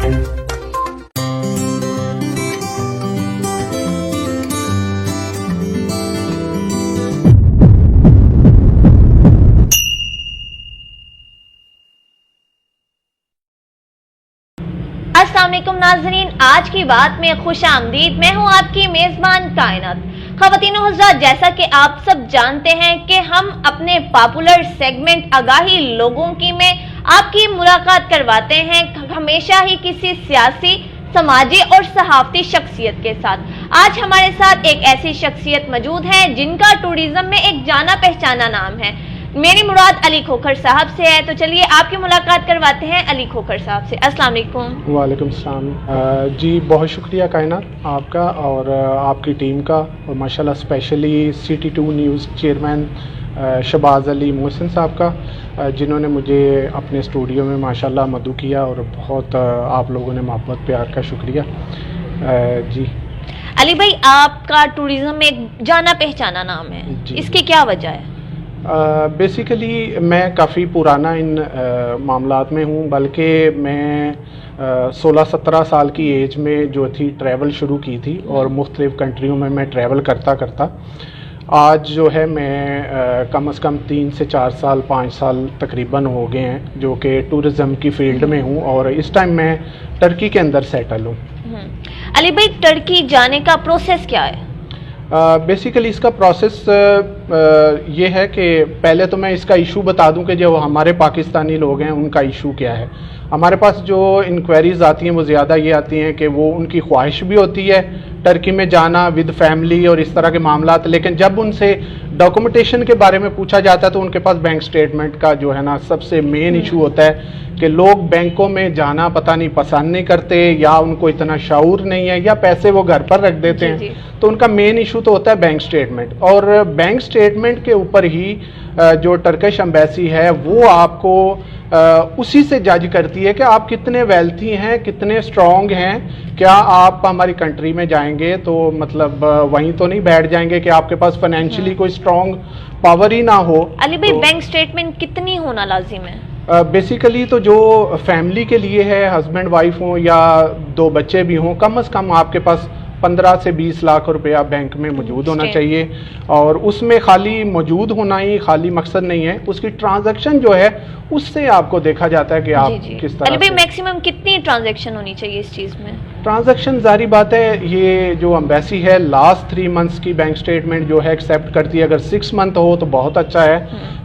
अस्सलाम वालेकुम नाज़रीन, आज की बात में खुश आमदीद। मैं हूँ आपकी मेज़बान कायनात। ख़वातीन व हज़रात, जैसा कि आप सब जानते हैं कि हम अपने पॉपुलर सेगमेंट आगाही लोगों की में आपकी मुलाकात करवाते हैं हमेशा ही किसी सियासी, समाजी और सहाफ़ती शख्सियत के साथ। आज हमारे साथ एक ऐसी शख्सियत मौजूद है जिनका टूरिज़्म में एक जाना पहचाना नाम है। मेरी मुराद अली खोखर साहब से है, तो चलिए आपकी मुलाकात करवाते हैं अली खोखर साहब से। अस्सलाम वालेकुम। वालेकुम सलाम। जी बहुत शुक्रिया कायनात आपका और आपकी टीम का, और माशाल्लाह specially CT2 news chairman Shahbaz Ali Mohsin साहब का, जिन्होंने मुझे अपने स्टूडियो में माशाल्लाह मदऊ किया, और बहुत आप लोगों ने मोहब्बत प्यार का शुक्रिया। जी अली भाई, आपका टूरिज़्म में एक जाना पहचाना नाम है, इसकी क्या वजह है? बेसिकली मैं काफ़ी पुराना इन मामलात में हूँ, बल्कि मैं 16-17 साल की एज में जो थी ट्रैवल शुरू की थी, और मुख्तलिफ़ कंट्रियों में मैं ट्रैवल करता करता आज जो है मैं कम से कम 3 से 4 साल 5 साल तकरीबन हो गए हैं जो कि टूरिज़्म की फील्ड में हूँ, और इस टाइम मैं टर्की के अंदर सेटल हूँ। अली भाई, टर्की जाने का प्रोसेस क्या है? बेसिकली इसका प्रोसेस ये है कि पहले तो मैं इसका इशू बता दूं कि जो हमारे पाकिस्तानी लोग हैं उनका इशू क्या है। हमारे पास जो इंक्वायरीज़ आती हैं वो ज़्यादा ये आती हैं कि वो उनकी ख्वाहिश भी होती है टर्की में जाना विद फैमिली और इस तरह के मामलात, लेकिन जब उनसे डॉक्यूमेंटेशन के बारे में पूछा जाता है तो उनके पास बैंक स्टेटमेंट का जो है ना सबसे मेन इशू होता है कि लोग बैंकों में जाना पता नहीं पसंद नहीं करते, या उनको इतना शऊर नहीं है, या पैसे वो घर पर रख देते हैं। तो उनका मेन इशू तो होता है बैंक स्टेटमेंट, और बैंक स्टेटमेंट के ऊपर ही जो टर्किश एम्बेसी है वो आपको उसी से जज करती है कि आप कितने वेल्थी हैं, कितने स्ट्रॉन्ग हैं, क्या आप हमारी कंट्री में जाएंगे तो मतलब वहीं तो नहीं बैठ जाएंगे कि आपके पास फाइनेंशियली कोई स्ट्रॉन्ग पावर ही ना हो। अली भाई, बैंक स्टेटमेंट कितनी होना लाजिम है? बेसिकली तो जो फैमिली के लिए है, हस्बैंड वाइफ हो या 2 बच्चे भी हों, कम से कम आपके पास 15 से 20 लाख रुपया बैंक में मौजूद होना चाहिए, और उसमें खाली मौजूद होना ही खाली मकसद नहीं है, उसकी ट्रांजैक्शन जो है उससे आपको देखा जाता है कि आप किस तरह से। मैक्सिमम कितनी ट्रांजैक्शन होनी चाहिए इस चीज़ में? ट्रांजैक्शन जारी बात है, ये जो एम्बेसी है लास्ट 3 मंथ्स की बैंक स्टेटमेंट जो है एक्सेप्ट करती है। अगर 6 मंथ हो तो बहुत अच्छा है,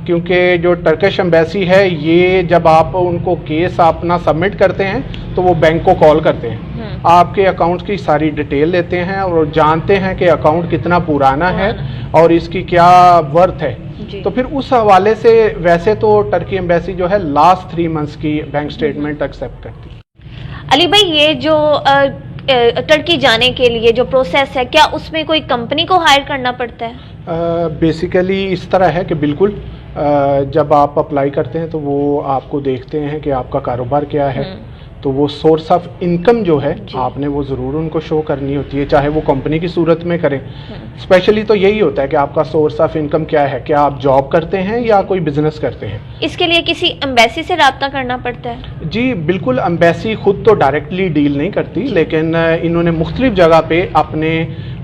क्योंकि जो टर्किश एम्बेसी है ये जब आप उनको केस अपना सबमिट करते हैं तो वो बैंक को कॉल करते हैं, आपके अकाउंट की सारी डिटेल लेते हैं और जानते हैं कि अकाउंट कितना पुराना है और इसकी क्या वर्थ है। तो फिर उस हवाले से वैसे तो टर्की एम्बेसी जो है लास्ट 3 मंथ्स की बैंक स्टेटमेंट एक्सेप्ट करती है। अली भाई, ये जो टर्की जाने के लिए जो प्रोसेस है, क्या उसमें कोई कंपनी को हायर करना पड़ता है? बेसिकली इस तरह है कि बिल्कुल जब आप अप्लाई करते हैं तो वो आपको देखते हैं कि आपका कारोबार क्या है, तो वो सोर्स ऑफ इनकम जो है आपने वो ज़रूर उनको शो करनी होती है, चाहे वो कंपनी की सूरत में करें। स्पेशली तो यही होता है कि आपका सोर्स ऑफ इनकम क्या है, क्या आप जॉब करते हैं या कोई बिजनेस करते हैं। इसके लिए किसी एम्बेसी से रब्ता करना पड़ता है? जी बिल्कुल, एम्बेसी खुद तो डायरेक्टली डील नहीं करती, लेकिन इन्होंने मुख्तलिफ जगह पे अपने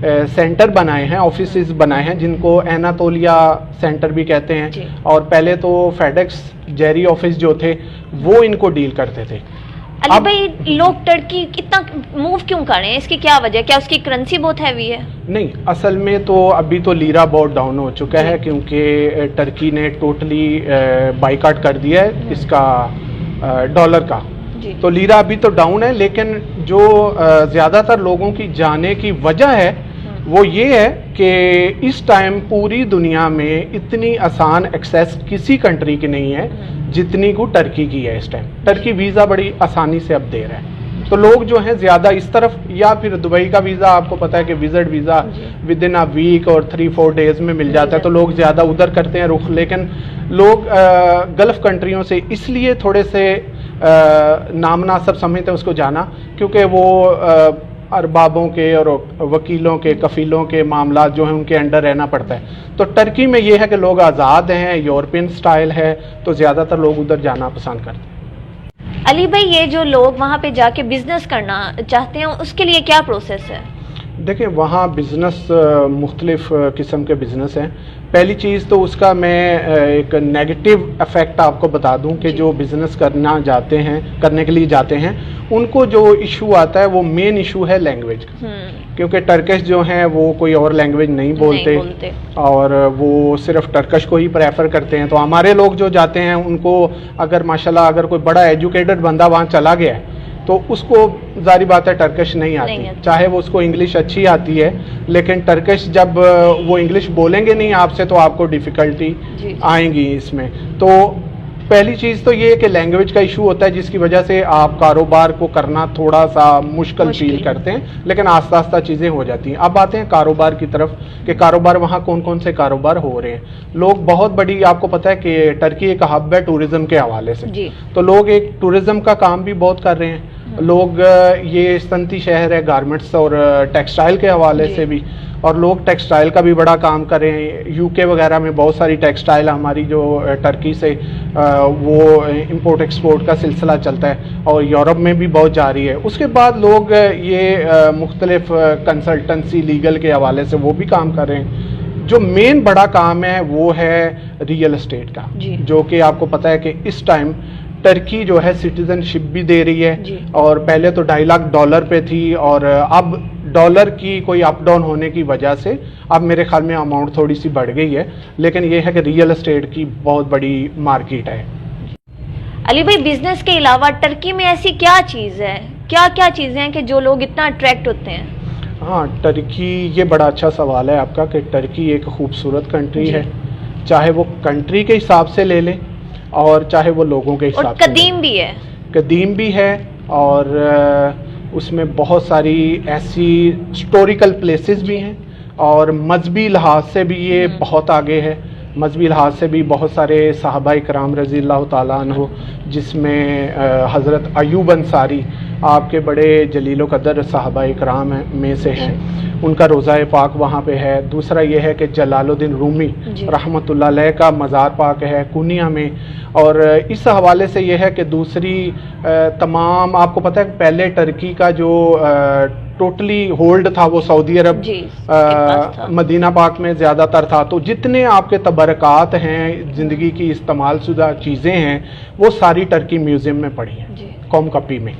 सेंटर बनाए हैं, ऑफिसेज बनाए हैं, जिनको एनातोलिया सेंटर भी कहते हैं, और पहले तो फेडेक्स जेरी ऑफिस जो थे वो इनको डील करते थे। अली भाई, लोग टर्की इतना मूव क्यों कर रहे हैं, इसकी क्या वजह? क्या उसकी करेंसी बहुत हैवी है? नहीं, असल में तो अभी तो लीरा बहुत डाउन हो चुका है, क्योंकि टर्की ने टोटली बाइकआउट कर दिया है इसका डॉलर का, तो लीरा अभी तो डाउन है। लेकिन जो ज़्यादातर लोगों की जाने की वजह है वो ये है कि इस टाइम पूरी दुनिया में इतनी आसान एक्सेस किसी कंट्री की नहीं है जितनी को टर्की की है। इस टाइम टर्की वीज़ा बड़ी आसानी से अब दे रहा है, तो लोग जो हैं ज़्यादा इस तरफ, या फिर दुबई का वीज़ा आपको पता है कि visit visa within a week और 3-4 डेज़ में मिल जाता है, तो लोग ज़्यादा उधर करते हैं रुख। लेकिन लोग गल्फ़ कंट्रियों से इसलिए थोड़े से नामनासिब समझते हैं उसको जाना, क्योंकि वो अरबाबों के और वकीलों के कफ़ीलों के मामलात जो हैं उनके अंडर रहना पड़ता है। तो टर्की में ये है कि लोग आज़ाद हैं, यूरोपियन स्टाइल है, तो ज़्यादातर लोग उधर जाना पसंद करते हैं। علی بھائی یہ جو لوگ وہاں پہ جا کے بزنس کرنا چاہتے ہیں اس کے لیے کیا پروسیس ہے؟ دیکھیں وہاں بزنس مختلف قسم کے بزنس ہیں. پہلی چیز تو اس کا میں ایک نیگیٹو افیکٹ آپ کو بتا دوں کہ جو بزنس کرنے کے لیے جاتے ہیں ان کو جو ایشو آتا ہے وہ مین ایشو ہے لینگویج کا, کیونکہ ٹرکش جو ہیں وہ کوئی اور لینگویج نہیں بولتے اور وہ صرف ٹرکش کو ہی پریفر کرتے ہیں. تو ہمارے لوگ جو جاتے ہیں ان کو اگر ماشاءاللہ اگر کوئی بڑا ایجوکیٹڈ بندہ وہاں چلا گیا ہے تو اس کو ظاہری بات ہے ٹرکش نہیں آتی, چاہے وہ اس کو انگلش اچھی آتی ہے, لیکن ٹرکش جب وہ انگلش بولیں گے نہیں آپ سے تو آپ کو ڈیفیکلٹی آئیں گی اس میں. تو پہلی چیز تو یہ کہ لینگویج کا ایشو ہوتا ہے جس کی وجہ سے آپ کاروبار کو کرنا تھوڑا سا مشکل فیل کرتے ہیں, لیکن آہستہ آہستہ چیزیں ہو جاتی ہیں. اب آتے ہیں کاروبار کی طرف کہ کاروبار وہاں کون کون سے کاروبار ہو رہے ہیں. لوگ بہت بڑی, آپ کو پتہ ہے کہ ٹرکی ایک ہب ہے ٹورزم کے حوالے سے, تو لوگ ایک ٹورزم کا کام بھی بہت کر رہے ہیں. لوگ یہ صنعتی شہر ہے گارمنٹس اور ٹیکسٹائل کے حوالے سے بھی, اور لوگ ٹیکسٹائل کا بھی بڑا کام کر رہے ہیں. یو کے وغیرہ میں بہت ساری ٹیکسٹائل ہماری جو ٹرکی سے وہ امپورٹ ایکسپورٹ کا سلسلہ چلتا ہے اور یورپ میں بھی بہت جاری ہے. اس کے بعد لوگ یہ مختلف کنسلٹنسی لیگل کے حوالے سے وہ بھی کام کر رہے ہیں. جو مین بڑا کام ہے وہ ہے ریئل اسٹیٹ کا, جو کہ آپ کو پتہ ہے کہ اس ٹائم ٹرکی جو ہے سٹیزن شپ بھی دے رہی ہے, اور پہلے تو $2.5 لاکھ پہ تھی اور اب ڈالر کی کوئی اپ ڈاؤن ہونے کی وجہ سے اب میرے خیال میں اماؤنٹ تھوڑی سی بڑھ گئی ہے, لیکن یہ ہے کہ ریئل اسٹیٹ کی بہت بڑی مارکیٹ ہے. علی بھائی بزنس کے علاوہ ٹرکی میں ایسی کیا چیز ہے, کیا کیا چیزیں ہیں کہ جو لوگ اتنا اٹریکٹ ہوتے ہیں؟ ہاں ٹرکی, یہ بڑا اچھا سوال ہے آپ کا کہ ٹرکی ایک خوبصورت کنٹری ہے, چاہے وہ کنٹری کے حساب سے لے لیں اور چاہے وہ لوگوں کے حساب سے. قدیم بھی ہے, قدیم بھی ہے اور اس میں بہت ساری ایسی ہسٹوریکل پلیسز بھی ہیں, اور مذہبی لحاظ سے بھی یہ بہت آگے ہے. مذہبی لحاظ سے بھی بہت سارے صحابہ کرام رضی اللہ تعالیٰ عنہ, جس میں حضرت ایوب انصاری آپ کے بڑے جلیل و قدر صحابہ کرام میں سے ہیں, ان کا روضہ پاک وہاں پہ ہے. دوسرا یہ ہے کہ جلال الدین رومی رحمۃ اللہ علیہ کا مزار پاک ہے کونیا میں, اور اس حوالے سے یہ ہے کہ دوسری تمام, آپ کو پتہ ہے پہلے ٹرکی کا جو ٹوٹلی ہولڈ تھا وہ سعودی عرب مدینہ پاک میں زیادہ تر تھا, تو جتنے آپ کے تبرکات ہیں زندگی کی استعمال شدہ چیزیں ہیں وہ ساری ٹرکی میوزیم میں پڑی ہیں قوم کپی میں.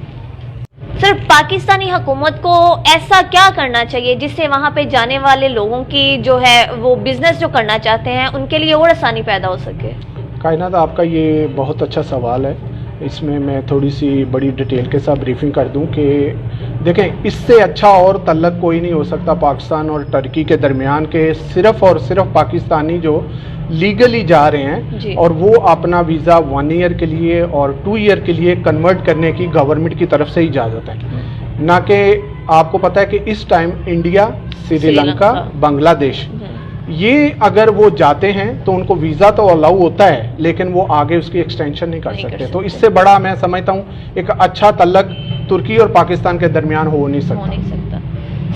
سر پاکستانی حکومت کو ایسا کیا کرنا چاہیے جس سے وہاں پہ جانے والے لوگوں کی جو ہے وہ بزنس جو کرنا چاہتے ہیں ان کے لیے اور آسانی پیدا ہو سکے؟ کائنات, آپ کا یہ بہت اچھا سوال ہے. اس میں تھوڑی سی بڑی ڈیٹیل کے ساتھ بریفنگ کر دوں کہ دیکھیں اس سے اچھا اور تعلق کوئی نہیں ہو سکتا پاکستان اور ٹرکی کے درمیان کے صرف اور صرف پاکستانی جو لیگلی جا رہے ہیں اور وہ اپنا ویزا 1 ایئر کے لیے اور 2 ایئر کے لیے کنورٹ کرنے کی گورنمنٹ کی طرف سے اجازت ہے, نہ کہ آپ کو پتہ ہے کہ اس ٹائم انڈیا, سری لنکا, بنگلہ دیش, یہ اگر وہ جاتے ہیں تو ان کو ویزا تو الاؤ ہوتا ہے لیکن وہ آگے اس کی ایکسٹینشن نہیں کر سکتے. تو اس سے بڑا میں سمجھتا ہوں ایک اچھا تعلق ترکی اور پاکستان کے درمیان ہو نہیں سکتا.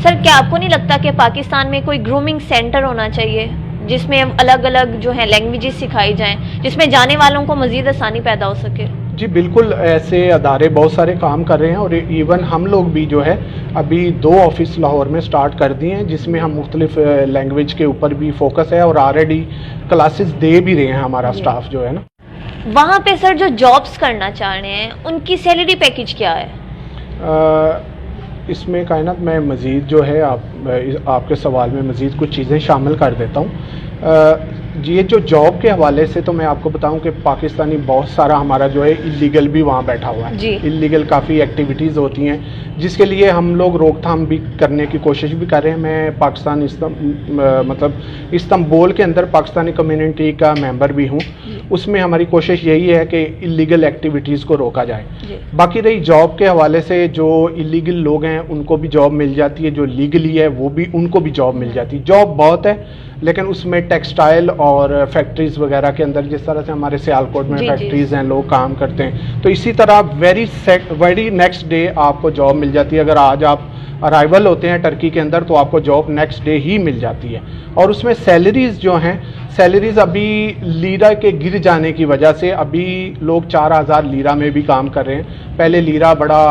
سر کیا آپ کو نہیں لگتا کہ پاکستان میں کوئی گرومنگ سینٹر ہونا چاہیے جس میں الگ الگ جو ہے لینگویجز سکھائی جائیں, جس میں جانے والوں کو مزید آسانی پیدا ہو سکے؟ جی بالکل, ایسے ادارے بہت سارے کام کر رہے ہیں, اور ایون ہم لوگ بھی جو ہے ابھی 2 آفس لاہور میں سٹارٹ کر دیے ہیں جس میں ہم مختلف لینگویج کے اوپر بھی فوکس ہے, اور آلریڈی کلاسز دے بھی رہے ہیں ہمارا سٹاف جو ہے نا. وہاں پہ سر جو جابس کرنا چاہ رہے ہیں ان کی سیلری پیکیج کیا ہے؟ اس میں کائنات میں مزید جو ہے آپ کے سوال میں مزید کچھ چیزیں شامل کر دیتا ہوں. یہ جو جاب کے حوالے سے تو میں آپ کو بتاؤں کہ پاکستانی بہت سارا ہمارا جو ہے اللیگل بھی وہاں بیٹھا ہوا ہے. اللیگل کافی ایکٹیویٹیز ہوتی ہیں جس کے لیے ہم لوگ روک تھام بھی کرنے کی کوشش بھی کر رہے ہیں. میں پاکستان استنبول کے اندر پاکستانی کمیونٹی کا ممبر بھی ہوں. اس میں ہماری کوشش یہی ہے کہ اللیگل ایکٹیویٹیز کو روکا جائے. باقی رہی جاب کے حوالے سے, جو اللیگل لوگ ہیں ان کو بھی جاب مل جاتی ہے, جو لیگلی ہے وہ بھی ان کو بھی جاب مل جاتی ہے. جاب بہت ہے لیکن اس میں ٹیکسٹائل اور فیکٹریز وغیرہ کے اندر جس طرح سے ہمارے سیالکوٹ میں فیکٹریز ہیں لوگ کام کرتے ہیں, تو اسی طرح ویری نیکسٹ ڈے آپ کو جاب مل جاتی ہے. اگر آج آپ अराइवल होते हैं टर्की के अंदर तो आपको जॉब नेक्स्ट डे ही मिल जाती है। और उसमें सैलरीज जो हैं, सैलरीज अभी लीरा के गिर जाने की वजह से अभी लोग 4000 लीरा में भी काम कर रहे हैं। पहले लीरा बड़ा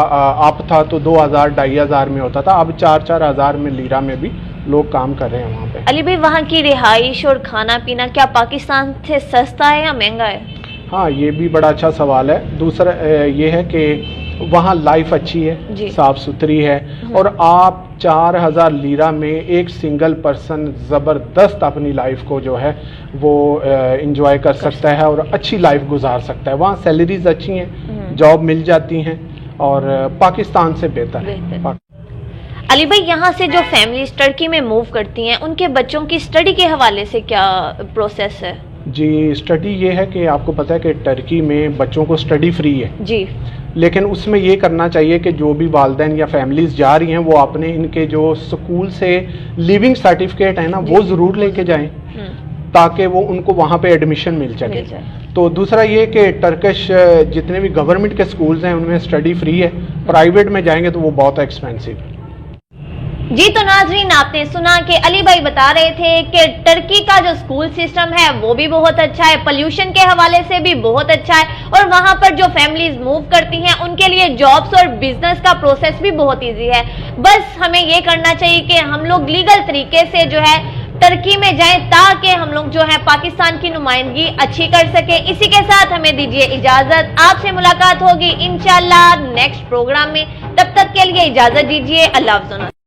अप था तो 2000 2500 में होता था, अब 4-4 हज़ार में लीरा में भी लोग काम कर रहे हैं वहाँ पे। अली भाई, वहाँ की रिहाइश और खाना पीना क्या पाकिस्तान से सस्ता है या महंगा है? हाँ, ये भी बड़ा अच्छा सवाल है। दूसरा ये है कि वहाँ लाइफ अच्छी है, साफ़ सुथरी है, और आप 4000 लीरा में एक सिंगल पर्सन ज़बरदस्त अपनी लाइफ को जो है वो इंजॉय कर सकता है और अच्छी लाइफ गुजार सकता है। वहाँ सैलरीज अच्छी हैं, जॉब मिल जाती हैं और पाकिस्तान से बेहतर है। अली भाई, यहाँ से जो फैमिलीज टर्की में मूव करती हैं, उनके बच्चों की स्टडी के हवाले से क्या प्रोसेस है? जी, स्टडी ये है कि आपको पता है कि टर्की में बच्चों को स्टडी फ्री है जी, लेकिन उसमें ये करना चाहिए कि जो भी वालिदैन या फैमिलीज जा रही हैं वो अपने इनके जो स्कूल से लिविंग सर्टिफिकेट है ना वो ज़रूर लेके जाएं ताकि वो उनको वहाँ पे एडमिशन मिल सके। तो दूसरा ये कि टर्किश जितने भी गवर्नमेंट के स्कूल्स हैं उनमें स्टडी फ्री है, प्राइवेट में जाएंगे तो वो बहुत एक्सपेंसिव है। जी, तो नाजरीन, आपने सुना कि अली भाई बता रहे थे कि टर्की का जो स्कूल सिस्टम है वो भी बहुत अच्छा है, पोल्यूशन के हवाले से भी बहुत अच्छा है, और वहां पर जो फैमिलीज मूव करती हैं उनके लिए जॉब्स और बिजनेस का प्रोसेस भी बहुत इजी है। बस हमें ये करना चाहिए कि हम लोग लीगल तरीके से जो है टर्की में जाएं ताकि हम लोग जो है पाकिस्तान की नुमाइंदगी अच्छी कर सके। इसी के साथ हमें दीजिए इजाजत, आपसे मुलाकात होगी इंशाल्लाह नेक्स्ट प्रोग्राम में। तब तक के लिए इजाजत दीजिए, अल्लाह हाफ़िज़।